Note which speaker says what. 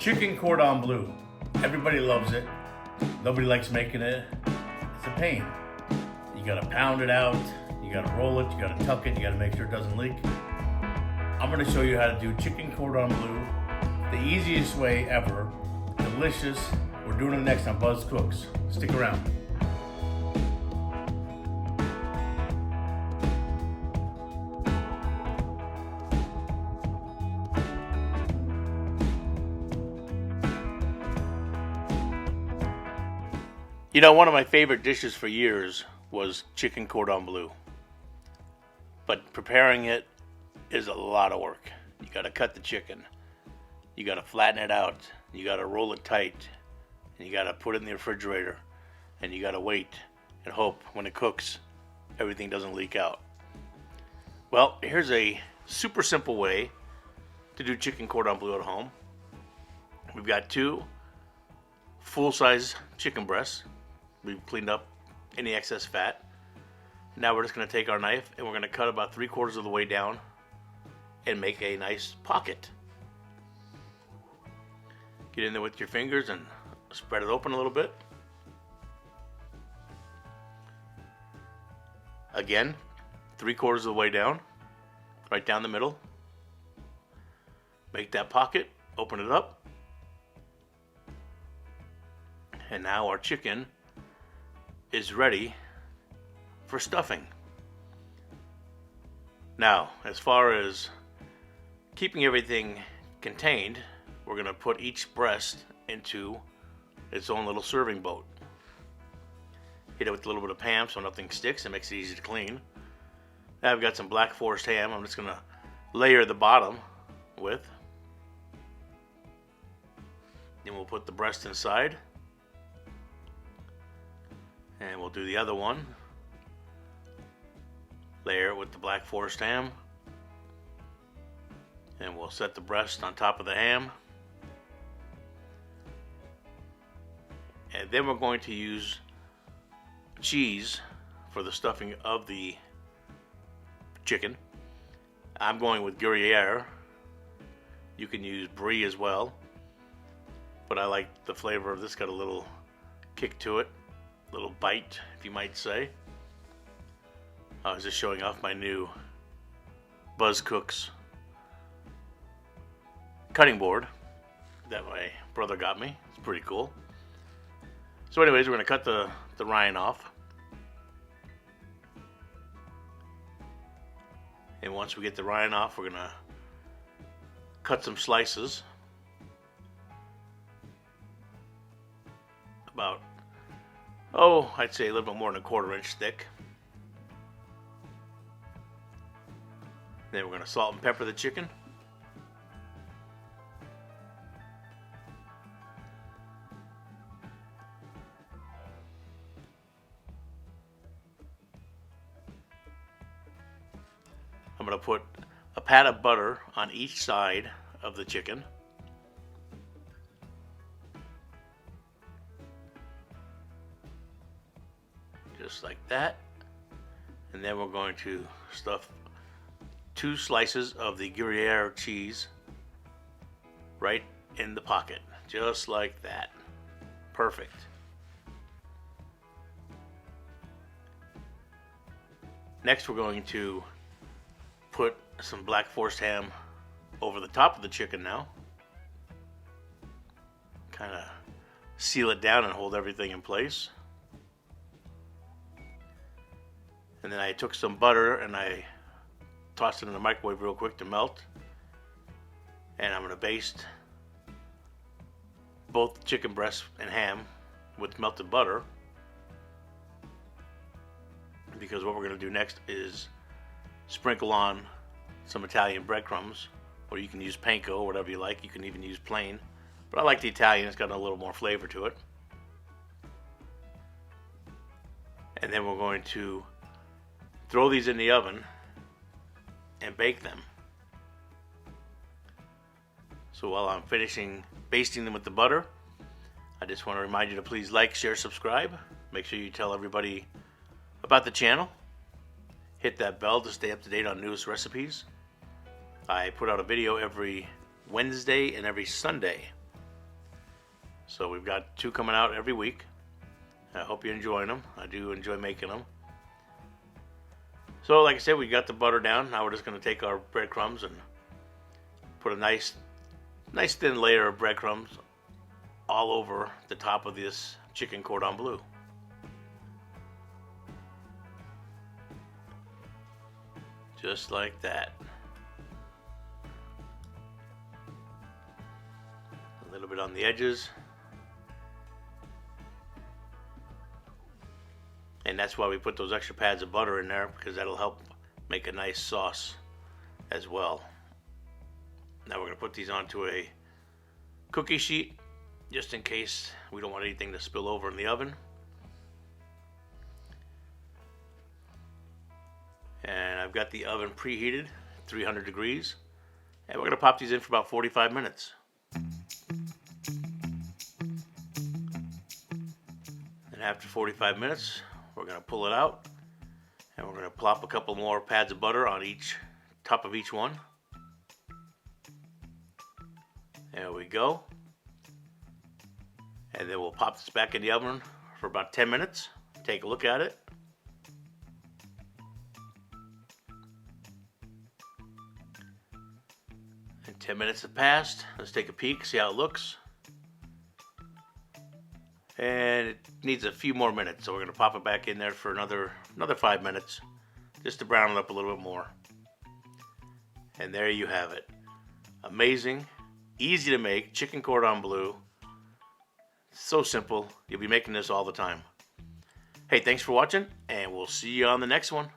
Speaker 1: Chicken Cordon Bleu. Everybody loves it. Nobody likes making it. It's a pain. You gotta pound it out, you gotta roll it, you gotta tuck it, you gotta make sure it doesn't leak. I'm gonna show you how to do Chicken Cordon Bleu the easiest way ever. Delicious. We're doing it next on Buzz Cooks. Stick around. You know, one of my favorite dishes for years was chicken cordon bleu. But preparing it is a lot of work. You gotta cut the chicken. You gotta flatten it out. You gotta roll it tight. And you gotta put it in the refrigerator. And you gotta wait and hope when it cooks, everything doesn't leak out. Well, here's a super simple way to do chicken cordon bleu at home. We've got 2 full-size chicken breasts. We've cleaned up any excess fat. Now we're just going to take our knife and we're going to cut about 3/4 of the way down and make a nice pocket. Get in there with your fingers and spread it open a little bit. Again, 3/4 of the way down, right down the middle. Make that pocket, open it up. And now our chicken is ready for stuffing. Now, as far as keeping everything contained, we're going to put each breast into its own little serving boat. Hit it with a little bit of Pam so nothing sticks and makes it easy to clean. Now I've got some Black Forest ham I'm just going to layer the bottom with. Then we'll put the breast inside. And we'll do the other one. Layer it with the Black Forest ham. And we'll set the breast on top of the ham. And then we're going to use cheese for the stuffing of the chicken. I'm going with Gruyere. You can use Brie as well. But I like the flavor of this, got a little kick to it. Little bite, if you might say. I was just showing off my new Buzz Cooks cutting board that my brother got me. It's pretty cool. So anyways, we're going to cut the rind off. And once we get the rind off, we're going to cut some slices. About I'd say a little bit more than a 1/4 inch thick. Then we're going to salt and pepper the chicken. I'm going to put a pat of butter on each side of the chicken. Just like that. And then we're going to stuff 2 slices of the Gruyere cheese right in the pocket. Just like that. Perfect. Next we're going to put some Black Forest ham over the top of the chicken now. Kind of seal it down and hold everything in place. And then I took some butter and I tossed it in the microwave real quick to melt. And I'm going to baste both chicken breasts and ham with melted butter. Because what we're going to do next is sprinkle on some Italian breadcrumbs. Or you can use panko or whatever you like. You can even use plain. But I like the Italian. It's got a little more flavor to it. And then we're going to throw these in the oven and bake them. So while I'm finishing basting them with the butter, I just want to remind you to please like, share, subscribe. Make sure you tell everybody about the channel. Hit that bell to stay up to date on newest recipes. I put out a video every Wednesday and every Sunday So we've got 2 coming out every week. I hope you're enjoying them. I do enjoy making them. So like I said, we got the butter down. Now we're just going to take our breadcrumbs and put a nice thin layer of breadcrumbs all over the top of this chicken cordon bleu. Just like that. A little bit on the edges. And that's why we put those extra pads of butter in there, because that'll help make a nice sauce as well. Now we're going to put these onto a cookie sheet, just in case we don't want anything to spill over in the oven. And I've got the oven preheated, 300 degrees. And we're going to pop these in for about 45 minutes. And after 45 minutes, we're going to pull it out, and we're going to plop a couple more pads of butter on each top of each one. There we go. And then we'll pop this back in the oven for about 10 minutes. Take a look at it. And 10 minutes have passed. Let's take a peek, see how it looks. And it needs a few more minutes, so we're going to pop it back in there for another 5 minutes, just to brown it up a little bit more. And there you have it. Amazing, easy to make chicken cordon bleu. So simple. You'll be making this all the time. Hey, thanks for watching, and we'll see you on the next one.